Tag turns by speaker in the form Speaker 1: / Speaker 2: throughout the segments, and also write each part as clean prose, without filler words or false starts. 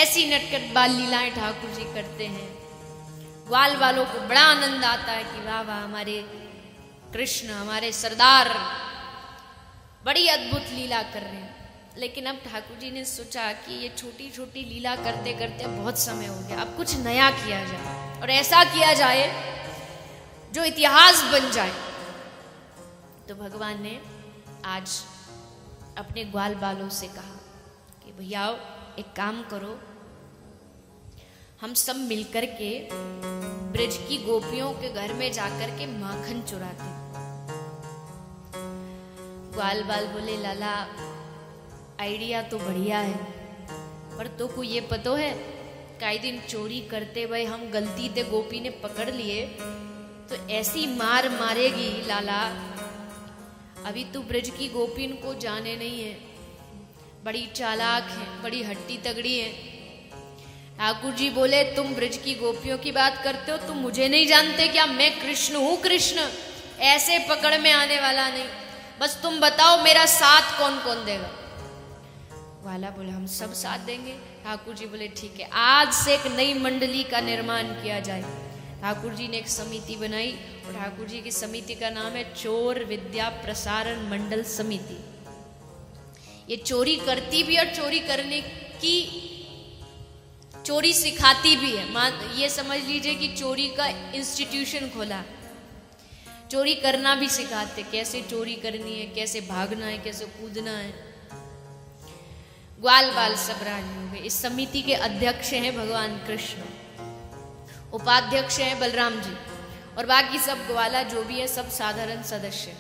Speaker 1: ऐसी नटखट बाल लीलाएं ठाकुर जी करते हैं। ग्वाल वालों को बड़ा आनंद आता है कि वाह वाह, हमारे कृष्ण, हमारे सरदार बड़ी अद्भुत लीला कर रहे हैं। लेकिन अब ठाकुर जी ने सोचा कि ये छोटी छोटी लीला करते करते बहुत समय हो गया, अब कुछ नया किया जाए और ऐसा किया जाए जो इतिहास बन जाए। तो भगवान ने आज अपने ग्वाल बालों से कहा कि भैया एक काम करो, हम सब मिलकर के ब्रज की गोपियों के घर में जाकर के माखन चुराते। ग्वाल बाल बोले लाला आइडिया तो बढ़िया है, पर तो को ये पतो है कई दिन चोरी करते हुए हम गलती से गोपी ने पकड़ लिए तो ऐसी मार मारेगी लाला, अभी तू ब्रज की गोपीन को जाने नहीं है, बड़ी चालाक है, बड़ी हट्टी तगड़ी है। ठाकुर जी बोले तुम ब्रज की गोपियों की बात करते हो, तुम मुझे नहीं जानते क्या? मैं कृष्ण हूं, कृष्ण ऐसे पकड़ में आने वाला नहीं, बस तुम बताओ मेरा साथ कौन कौन देगा? वाला बोले हम सब साथ देंगे। ठाकुर जी बोले ठीक है, आज से एक नई मंडली का निर्माण किया जाए। ठाकुर जी ने एक समिति बनाई और ठाकुर जी की समिति का नाम है चोर विद्या प्रसारण मंडल समिति। ये चोरी करती भी और चोरी करने की चोरी सिखाती भी है। ये समझ लीजिए कि चोरी का इंस्टीट्यूशन खोला, चोरी करना भी सिखाते, कैसे चोरी करनी है, कैसे भागना है, कैसे कूदना है। ग्वाल बाल सब राजी हो गए। इस समिति के अध्यक्ष हैं भगवान कृष्ण, उपाध्यक्ष हैं बलराम जी और बाकी सब ग्वाला जो भी है सब साधारण सदस्य।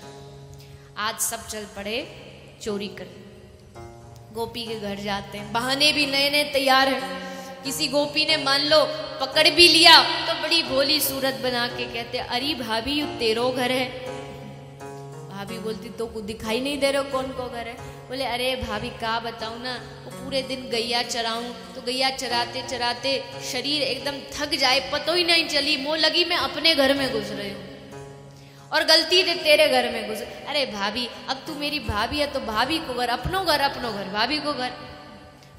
Speaker 1: आज सब चल पड़े चोरी करने, गोपी के घर जाते हैं। बहाने भी नए नए तैयार हैं। किसी गोपी ने मान लो पकड़ भी लिया तो बड़ी भोली सूरत बना के कहते अरे भाभी ये तेरो घर है। भाभी बोलती तो कुछ दिखाई नहीं दे रहे कौन को घर है? बोले अरे भाभी का बताऊं ना, वो पूरे दिन गैया चराऊं तो गैया चराते चराते शरीर एकदम थक जाए, पतो ही नहीं चली, मोह लगी मैं अपने घर में घुस रही हूँ और गलती से तेरे घर में घुस। अरे भाभी अब तू मेरी भाभी है तो भाभी को घर, अपनो घर भाभी को घर,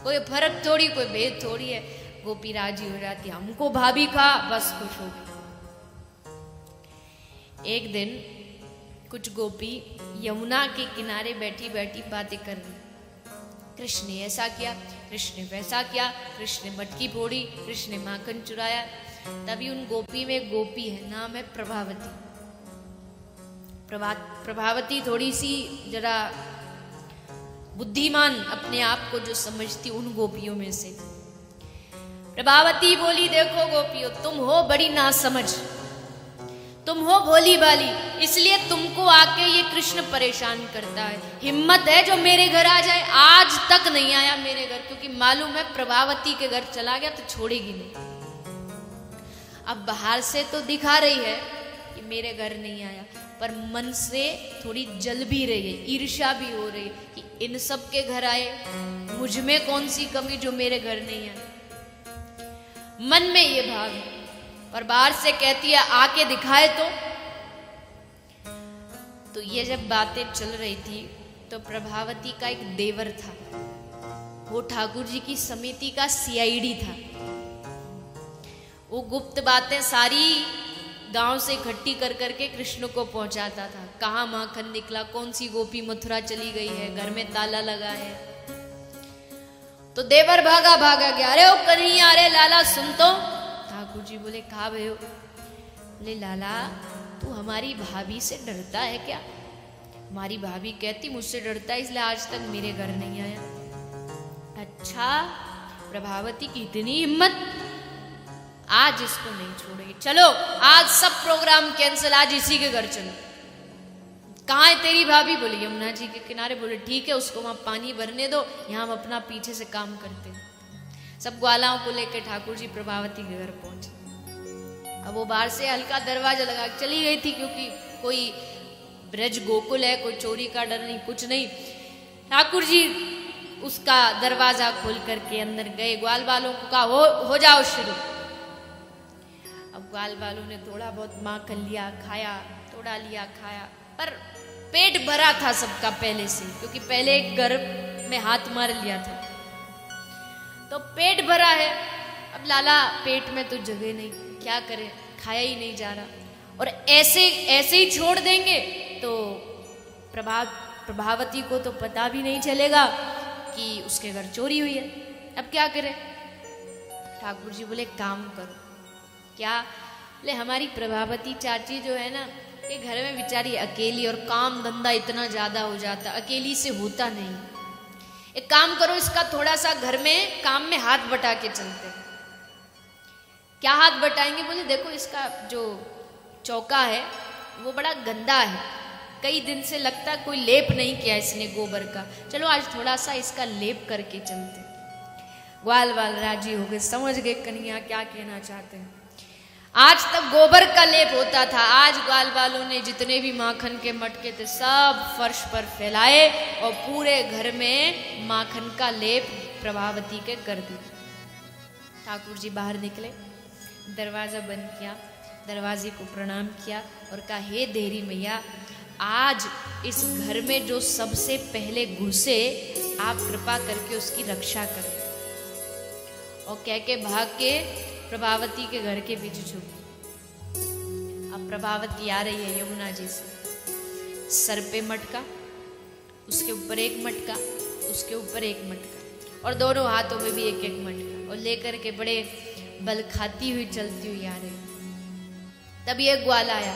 Speaker 1: कोई फर्क थोड़ी, कोई भेद थोड़ी है। गोपी राजी हो जाती, हमको भाभी का बस खुश हो गई। एक दिन कुछ गोपी यमुना के किनारे बैठी बैठी बातें कर रही। कृष्ण ने ऐसा किया, कृष्ण ने वैसा किया, कृष्ण ने मटकी फोड़ी, कृष्ण ने माखन चुराया। तभी उन गोपी में गोपी है, नाम है प्रभावती। प्रभावती थोड़ी सी जरा बुद्धिमान अपने आप को जो समझती उन गोपियों में से। प्रभावती बोली देखो गोपियों, तुम हो बड़ी नासमझ, तुम हो भोली भाली, इसलिए तुमको आके ये कृष्ण परेशान करता है। हिम्मत है जो मेरे घर आ जाए, आज तक नहीं आया मेरे घर, क्योंकि मालूम है प्रभावती के घर चला गया तो छोड़ेगी नहीं। अब बाहर से तो दिखा रही है कि मेरे घर नहीं आया, पर मन से थोड़ी जल भी रही है, ईर्ष्या भी हो रही है कि इन सब के घर आए, मुझ में कौन सी कमी जो मेरे घर नहीं आए। मन में ये भाव है और बाहर से कहती है आके दिखाए तो ये जब बातें चल रही थी तो प्रभावती का एक देवर था, वो ठाकुर जी की समिति का सीआईडी था। वो गुप्त बातें सारी गांव से इकट्ठी कर करके कृष्ण को पहुंचाता था। कहाँ माखन निकला, कौन सी गोपी मथुरा चली गई है, घर में ताला लगा है। तो देवर भागा गया, अरे ओ कन्हैया, अरे लाला सुन तो। ठाकुर जी बोले कहा भयो? बोले लाला तू हमारी भाभी से डरता है क्या? हमारी भाभी कहती मुझसे डरता है इसलिए आज तक मेरे घर नहीं आया। अच्छा, प्रभावती की इतनी हिम्मत, आज इसको नहीं छोड़ेगी, चलो आज सब प्रोग्राम कैंसिल, आज इसी के घर चलो। कहाँ है तेरी भाभी? बोली यमुना जी के किनारे। बोले ठीक है, उसको वहां पानी भरने दो, यहाँ हम अपना पीछे से काम करते हैं। सब ग्वालाओं को लेकर ठाकुर जी प्रभावती के घर पहुंचे। अब वो बाहर से हल्का दरवाजा लगा चली गई थी, क्योंकि कोई ब्रज गोकुल है, कोई चोरी का डर नहीं, कुछ नहीं। ठाकुर जी उसका दरवाजा खोल करके अंदर गए, ग्वाल बालों को कहा हो जाओ शुरू। अब ग्वाल बालों ने थोड़ा बहुत माखन लिया, खाया, थोड़ा लिया, खाया, पर पेट भरा था सबका पहले से, क्योंकि पहले एक गर्भ में हाथ मार लिया था। तो पेट भरा है। अब लाला पेट में तो जगह नहीं, क्या करे, खाया ही नहीं जा रहा। और ऐसे ऐसे ही छोड़ देंगे तो प्रभावती को तो पता भी नहीं चलेगा कि उसके घर चोरी हुई है। अब क्या करें? ठाकुर जी बोले काम करो। क्या? बोले हमारी प्रभावती चाची जो है ना, ये घर में बेचारी अकेली, और काम धंधा इतना ज्यादा हो जाता, अकेली से होता नहीं। एक काम करो, इसका थोड़ा सा घर में काम में हाथ बटा के चलते। क्या हाथ बटाएंगे? बोले देखो इसका जो चौका है वो बड़ा गंदा है, कई दिन से लगता कोई लेप नहीं किया इसने गोबर का, चलो आज थोड़ा सा इसका लेप करके चलते। ग्वाल वाल राजी हो गए, समझ गए कन्हैया क्या कहना चाहते हैं। आज तक गोबर का लेप होता था, आज ग्वाल वालों ने जितने भी माखन के मटके थे सब फर्श पर फैलाए और पूरे घर में माखन का लेप प्रभावती के कर दिया। ठाकुर जी बाहर निकले, दरवाजा बंद किया, दरवाजे को प्रणाम किया और कहा, हे देहरी मैया, आज इस घर में जो सबसे पहले घुसे आप कृपा करके उसकी रक्षा करें। और कह के भाग के प्रभावती के घर के पीछे छुप। अब प्रभावती आ रही है यमुना जी से, सर पे मटका, उसके ऊपर एक मटका, उसके ऊपर एक मटका, और दोनों हाथों में भी एक एक मटका, और लेकर के बड़े बल खाती हुई चलती हुई आ रही। तभी एक ग्वाल आया,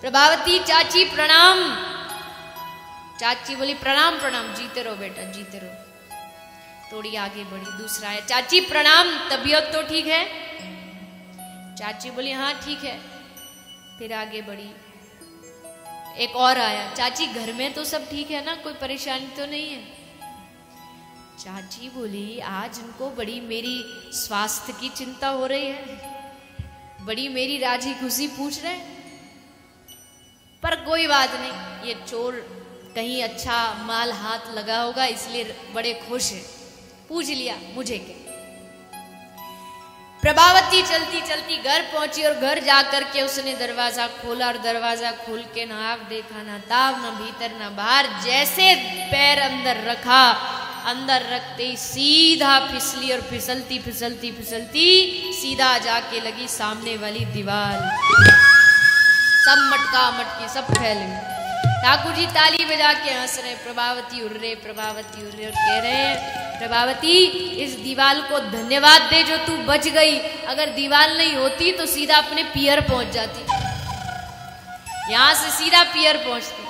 Speaker 1: प्रभावती चाची प्रणाम। चाची बोली प्रणाम प्रणाम, जीते रहो बेटा जीते रहो। थोड़ी आगे बढ़ी, दूसरा है, चाची प्रणाम, तबीयत तो ठीक है? चाची बोली हाँ ठीक है। फिर आगे बढ़ी, एक और आया, चाची घर में तो सब ठीक है ना, कोई परेशानी तो नहीं है? चाची बोली आज उनको बड़ी मेरी स्वास्थ्य की चिंता हो रही है, बड़ी मेरी राजी खुशी पूछ रहे, पर कोई बात नहीं, ये चोर कहीं अच्छा माल हाथ लगा होगा इसलिए बड़े खुश है, पूछ लिया मुझे क्या। प्रभावती चलती चलती घर पहुंची और घर जाकर के उसने दरवाजा खोला, और दरवाजा खोल के ना आप देखा ना ताव, ना भीतर ना बाहर, जैसे पैर अंदर रखा, अंदर रखते ही सीधा फिसली, और फिसलती फिसलती फिसलती सीधा जाके लगी सामने वाली दीवार। सब मटका मटकी सब फैल गए। ठाकुर जी ताली बजा के हंस रहे, प्रभावती उड़ रहे, प्रभावती उड़ रहे, और कह रहे हैं, प्रभावती इस दीवाल को धन्यवाद दे जो तू बच गई, अगर दीवाल नहीं होती तो सीधा अपने पियर पहुंच जाती, यहां से सीधा पियर पहुंचती।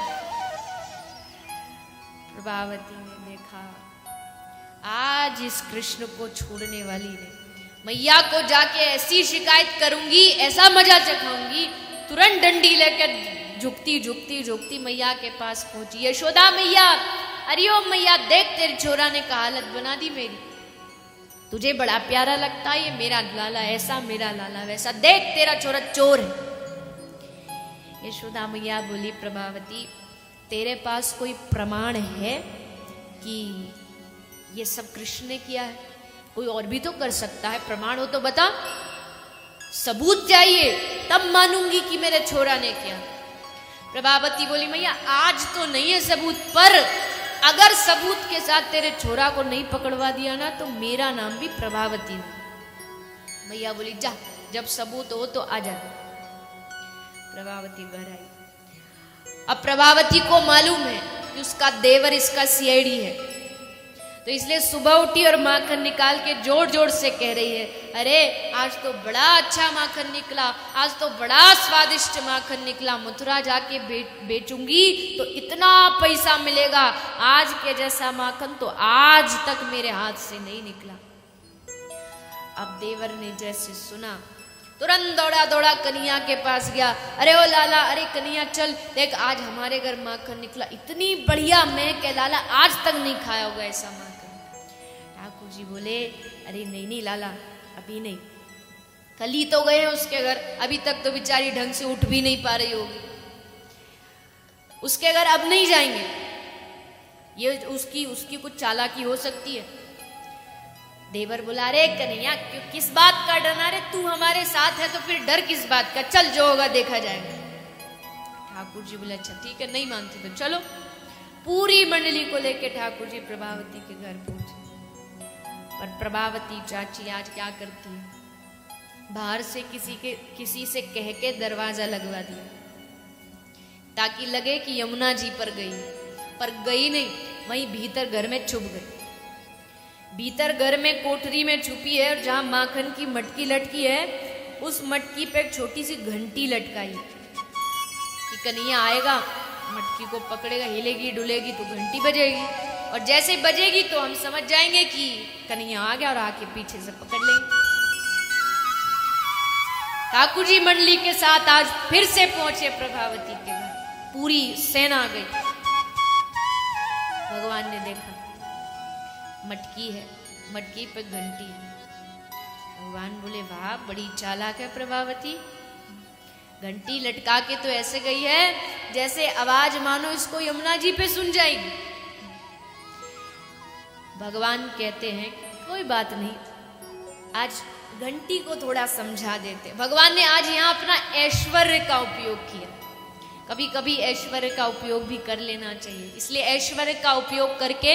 Speaker 1: प्रभावती ने देखा आज इस कृष्ण को छोड़ने वाली ने, मैया को जाके ऐसी शिकायत करूंगी, ऐसा मजा चखाऊंगी। तुरंत डंडी लेकर झुकती झुकती झुकती मैया के पास पहुंची। यशोदा मैया, अरे ओ मैया देख तेरे छोरा ने का हालत बना दी मेरी, तुझे बड़ा प्यारा लगता है ये मेरा लाला ऐसा मेरा लाला वैसा, देख तेरा छोरा चोर है। यशोदा मैया बोली, प्रभावती तेरे पास कोई प्रमाण है कि ये सब कृष्ण ने किया है? कोई और भी तो कर सकता है, प्रमाण हो तो बता, सबूत चाहिए तब मानूंगी कि मेरे छोरा ने किया। प्रभावती बोली, मैया आज तो नहीं है सबूत, पर अगर सबूत के साथ तेरे छोरा को नहीं पकड़वा दिया ना तो मेरा नाम भी प्रभावती है। मैया बोली, जा जब सबूत हो तो आ जा। प्रभावती घर आई। अब प्रभावती को मालूम है कि उसका देवर इसका सीआईडी है, तो इसलिए सुबह उठी और माखन निकाल के जोर जोर से कह रही है, अरे आज तो बड़ा अच्छा माखन निकला, आज तो बड़ा स्वादिष्ट माखन निकला, मथुरा जाके बेचूंगी तो इतना पैसा मिलेगा, आज के जैसा माखन तो आज तक मेरे हाथ से नहीं निकला। अब देवर ने जैसे सुना तुरंत दौड़ा दौड़ा कन्हैया के पास गया, अरे ओ लाला, अरे कन्हैया चल देख आज हमारे घर माखन निकला, इतनी बढ़िया महक है लाला, आज तक नहीं खाया होगा ऐसा माखन। ठाकुर जी बोले, अरे नहीं नहीं लाला अभी नहीं, कल ही तो गए हैं उसके घर, अभी तक तो बेचारी ढंग से उठ भी नहीं पा रही होगी, उसके घर अब नहीं जाएंगे, ये उसकी कुछ चालाकी हो सकती है। देवर बोला, अरे कन्हैया क्यों किस बात का डरना, रे तू हमारे साथ है तो फिर डर किस बात का, चल जो होगा देखा जाएगा। ठाकुर जी बोले, अच्छा ठीक है नहीं मानते तो चलो। पूरी मंडली को लेकर ठाकुर जी प्रभावती के घर पहुंचे। पर प्रभावती चाची आज क्या करती है, बाहर से किसी से कह के दरवाजा लगवा दिया ताकि लगे कि यमुना जी पर गई, पर गई नहीं, वहीं भीतर घर में छुप गई। भीतर घर में कोठरी में छुपी है और जहां माखन की मटकी लटकी है उस मटकी पे एक छोटी सी घंटी लटकाई कि कन्हैया आएगा, मटकी को पकड़ेगा, हिलेगी डुलेगी तो घंटी बजेगी, और जैसे बजेगी तो हम समझ जाएंगे कि कन्हैया आ गया और आके पीछे से पकड़ लेंगे। ठाकुर जी मंडली के साथ आज फिर से पहुंचे प्रभावती के घर, पूरी सेना आ गई। भगवान ने देखा मटकी है, मटकी पे घंटी है। भगवान बोले वाह बड़ी चालाक है प्रभावती, घंटी लटका के तो ऐसे गई है जैसे आवाज मानो इसको यमुना जी पे सुन जाएगी। भगवान कहते हैं कोई बात नहीं, आज घंटी को थोड़ा समझा देते। भगवान ने आज यहाँ अपना ऐश्वर्य का उपयोग किया। कभी कभी ऐश्वर्य का उपयोग भी कर लेना चाहिए, इसलिए ऐश्वर्य का उपयोग करके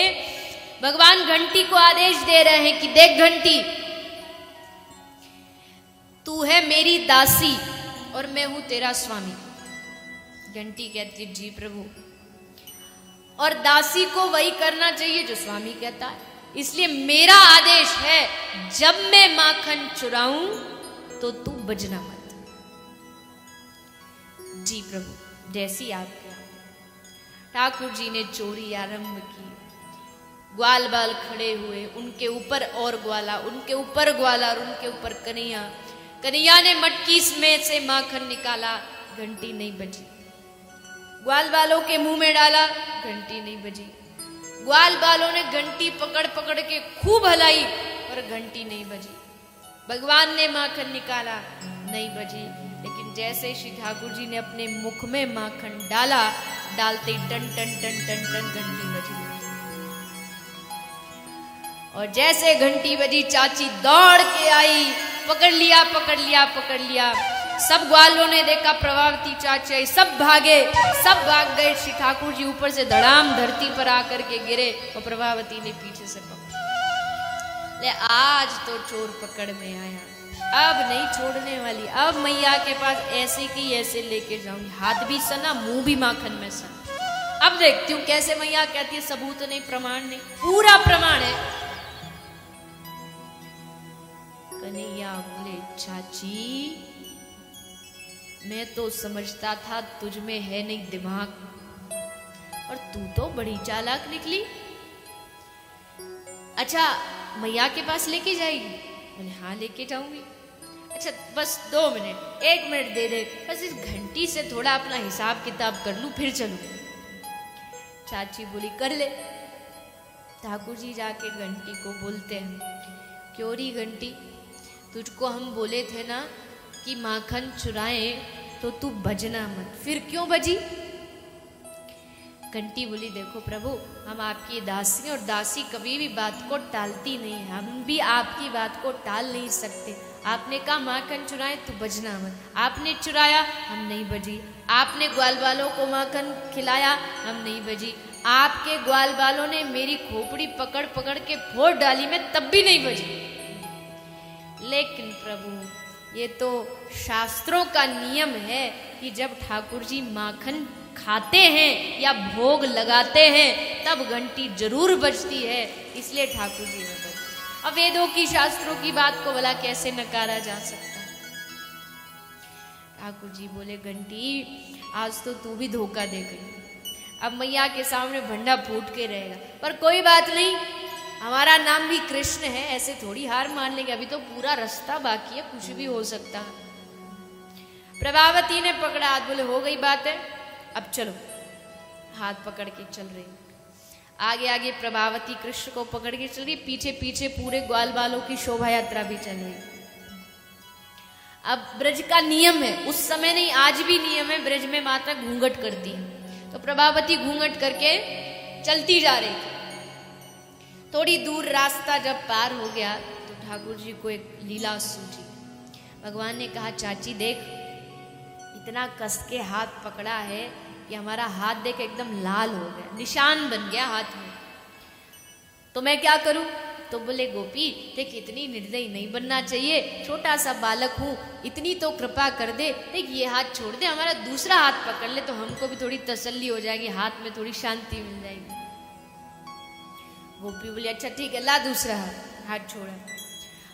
Speaker 1: भगवान घंटी को आदेश दे रहे हैं कि देख घंटी, तू है मेरी दासी और मैं हूं तेरा स्वामी। घंटी कहती जी प्रभु, और दासी को वही करना चाहिए जो स्वामी कहता है, इसलिए मेरा आदेश है जब मैं माखन चुराऊं तो तू बजना मत। जी प्रभु जैसी आज्ञा। ठाकुर जी ने चोरी आरंभ की। ग्वाल बाल खड़े हुए, उनके ऊपर और ग्वाला, उनके ऊपर ग्वाला और उनके ऊपर कन्हैया। कन्हैया ने मटकी में से माखन निकाला, घंटी नहीं बजी। ग्वाल बालों के मुंह में डाला, घंटी नहीं बजी। ग्वाल बालों ने घंटी पकड़ पकड़ के खूब हलाई और घंटी नहीं बजी। भगवान ने माखन निकाला, नहीं बजी। लेकिन जैसे श्री ठाकुर जी ने अपने मुख में माखन डाला, डालते ही टन टन टन टन टन घंटी बजी। और जैसे घंटी बजी चाची दौड़ के आई, पकड़ लिया पकड़ लिया पकड़ लिया। सब ग्वालों ने देखा प्रभावती चाची आई, सब भागे, सब भाग गए। श्री ठाकुर जी ऊपर से धड़ाम धरती पर आकर के गिरे और प्रभावती ने पीछे से पकड़ा। ले आज तो चोर पकड़ में आया, अब नहीं छोड़ने वाली, अब मैया के पास ऐसे की ऐसे लेके जाऊंगी। हाथ भी सना, मुंह भी माखन में सना। अब देखती हूँ कैसे मैया कहती है सबूत नहीं, प्रमाण नहीं, पूरा प्रमाण है। कन्हैया बोले चाची मैं तो समझता था तुझ में है नहीं दिमाग, और तू तो बड़ी चालाक निकली। अच्छा मैया के पास लेके जाएगी? बोले हाँ लेके जाऊंगी। अच्छा बस 2 मिनट, 1 मिनट दे दे, बस इस घंटी से थोड़ा अपना हिसाब किताब कर लूं फिर चलूं। चाची बोली कर ले। ठाकुर जी जाके घंटी को बोलते हैं क्यों री घंटी, तुझको हम बोले थे ना कि माखन चुराए तो तू बजना मत, फिर क्यों बजी? घंटी बोली देखो प्रभु हम आपकी दासी, और दासी कभी भी बात को टालती नहीं है, हम भी आपकी बात को टाल नहीं सकते। आपने कहा माखन चुराए तो बजना मत, आपने चुराया हम नहीं बजी। आपने ग्वाल बालों को माखन खिलाया हम नहीं बजी। आपके ग्वाल बालों ने मेरी खोपड़ी पकड़ पकड़ के फोड़ डाली, मैं तब भी नहीं बजी। लेकिन प्रभु ये तो शास्त्रों का नियम है कि जब ठाकुर जी माखन खाते हैं या भोग लगाते हैं तब घंटी जरूर बजती है, इसलिए ठाकुर जी ने बजी। अब वेदों की शास्त्रों की बात को भला कैसे नकारा जा सकता है? ठाकुर जी बोले घंटी आज तो तू भी धोखा दे गई, अब मैया के सामने भंडा फूट के रहेगा, पर कोई बात नहीं, हमारा नाम भी कृष्ण है, ऐसे थोड़ी हार मान लेंगे, अभी तो पूरा रास्ता बाकी है, कुछ भी हो सकता है। प्रभावती ने पकड़ा हाथ, बोले हो गई बात है, अब चलो। हाथ पकड़ के चल रही, आगे आगे प्रभावती कृष्ण को पकड़ के चल रही, पीछे पीछे पूरे ग्वाल बालों की शोभा यात्रा भी चल रही। अब ब्रज का नियम है, उस समय नहीं आज भी नियम है, ब्रज में माता घूंघट करती है, तो प्रभावती घूंघट करके चलती जा रही थी। थोड़ी दूर रास्ता जब पार हो गया तो ठाकुर जी को एक लीला सूझी। भगवान ने कहा चाची देख इतना कस के हाथ पकड़ा है कि हमारा हाथ देख एकदम लाल हो गया, निशान बन गया हाथ में, तो मैं क्या करूं? तो बोले गोपी देख इतनी निर्दयी नहीं बनना चाहिए, छोटा सा बालक हूँ, इतनी तो कृपा कर दे, देख ये हाथ छोड़ दे, हमारा दूसरा हाथ पकड़ ले तो हमको भी थोड़ी तसल्ली हो जाएगी, हाथ में थोड़ी शांति मिल जाएगी। गोपी बोली अच्छा ठीक है, ला दूसरा हाथ छोड़ा।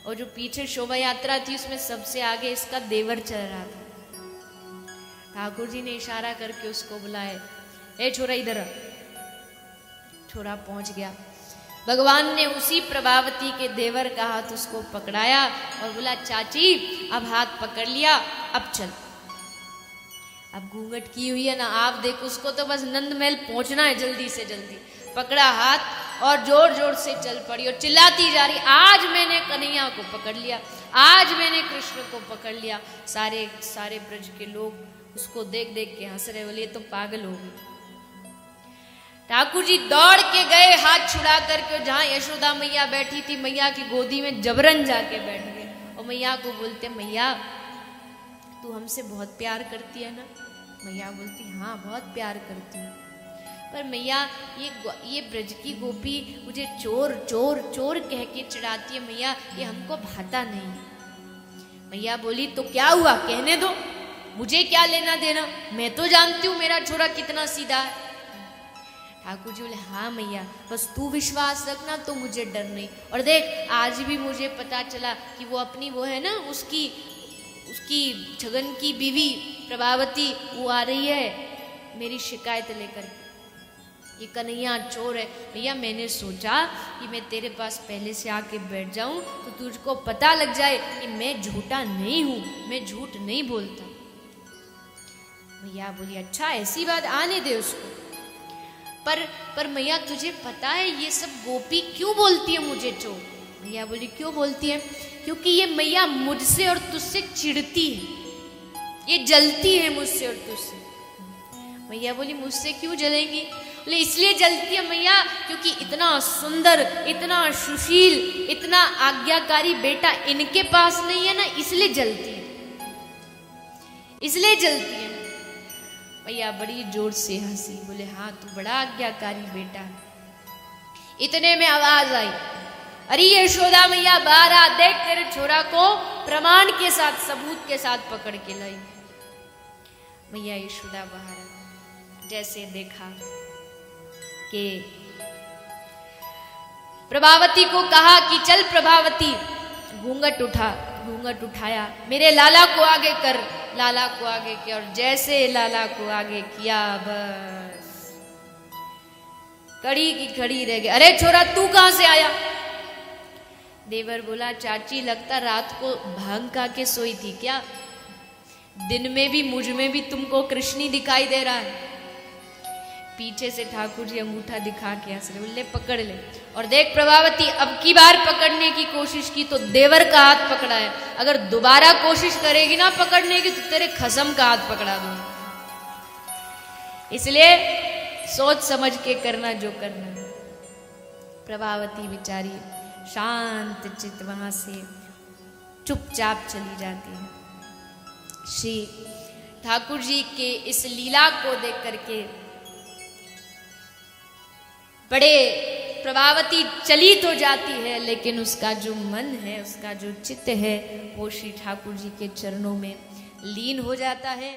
Speaker 1: और जो पीछे शोभा यात्रा थी उसमें सबसे आगे इसका देवर चल रहा था। ठाकुर जी ने इशारा करके उसको बुलाए, ए छोरा इधर आ। छोरा पहुंच गया। भगवान ने उसी प्रभावती के देवर का हाथ उसको पकड़ाया और बोला चाची अब हाथ पकड़ लिया, अब चल। अब घूंघट की हुई है ना, आप देखो उसको तो बस नंद महल पहुंचना है जल्दी से जल्दी। पकड़ा हाथ और जोर जोर से चल पड़ी और चिल्लाती जा रही, आज मैंने कन्हैया को पकड़ लिया, आज मैंने कृष्ण को पकड़ लिया। सारे सारे ब्रज के लोग उसको देख देख के हंस रहे, बोले ये तो पागल हो गई। ठाकुर जी दौड़ के गए हाथ छुड़ा करके, जहां यशोदा मैया बैठी थी मैया की गोदी में जबरन जाके बैठ गए और मैया को बोलते मैया तू हमसे बहुत प्यार करती है ना। मैया बोलती हाँ बहुत प्यार करती हूँ, पर मैया ये ब्रज की गोपी मुझे चोर चोर चोर कह के चिढ़ाती है मैया, ये हमको भाता नहीं। मैया बोली तो क्या हुआ, कहने दो, मुझे क्या लेना देना, मैं तो जानती हूँ मेरा छोरा कितना सीधा है। ठाकुर जी बोले हाँ मैया बस तू विश्वास रखना, तो मुझे डर नहीं। और देख आज भी मुझे पता चला कि वो अपनी वो है ना उसकी छगन की बीवी प्रभावती, वो आ रही है मेरी शिकायत लेकर के, ये कन्हैया चोर है। भैया मैंने सोचा कि मैं तेरे पास पहले से आके बैठ जाऊं तो तुझको पता लग जाए कि मैं झूठा नहीं हूं, मैं झूठ नहीं बोलता। भैया बोली अच्छा ऐसी बात, आने दे उसको। पर मैया तुझे पता है ये सब गोपी क्यों बोलती है मुझे चोर। भैया बोली क्यों बोलती है, क्योंकि ये मैया मुझसे और तुझसे चिढ़ती है, ये जलती है मुझसे और तुझसे। मैया बोली मुझसे क्यों जलेंगी, बोले इसलिए जलती है मैया क्योंकि इतना सुंदर, इतना सुशील, इतना आज्ञाकारी बेटा इनके पास नहीं है ना, इसलिए जलती है, इसलिए जलती है। भैया बड़ी जोर से हंसी, बोले हाँ तू बड़ा आज्ञाकारी बेटा है। इतने में आवाज आई, अरे यशोदा मैया बाहर आ, देख तेरे छोरा को प्रमाण के साथ सबूत के साथ पकड़ के लाई। मैया यशोदा बाहर आई, जैसे देखा कि प्रभावती को कहा कि चल प्रभावती घूंघट उठा, घूंघट उठाया, मेरे लाला को आगे कर, लाला को आगे किया और जैसे लाला को आगे किया बस कड़ी की खड़ी रह गई। अरे छोरा तू कहां से आया। देवर बोला चाची लगता रात को भांग खा के सोई थी क्या, दिन में भी मुझ में भी तुमको कृष्णी दिखाई दे रहा है। पीछे से ठाकुर जी अंगूठा दिखा के हंस रहे, बोले पकड़ ले। और देख प्रभावती अब की बार पकड़ने की कोशिश की तो देवर का हाथ पकड़ा है, अगर दोबारा कोशिश करेगी ना पकड़ने की तो तेरे खसम का हाथ पकड़ा दूंगा, इसलिए सोच समझ के करना जो करना। प्रभावती बेचारी शांत चित्त वहां से चुपचाप चली जाती है। श्री ठाकुर जी के इस लीला को देख करके बड़े प्रभावती चली तो जाती है, लेकिन उसका जो मन है, उसका जो चित्त है वो श्री ठाकुर जी के चरणों में लीन हो जाता है।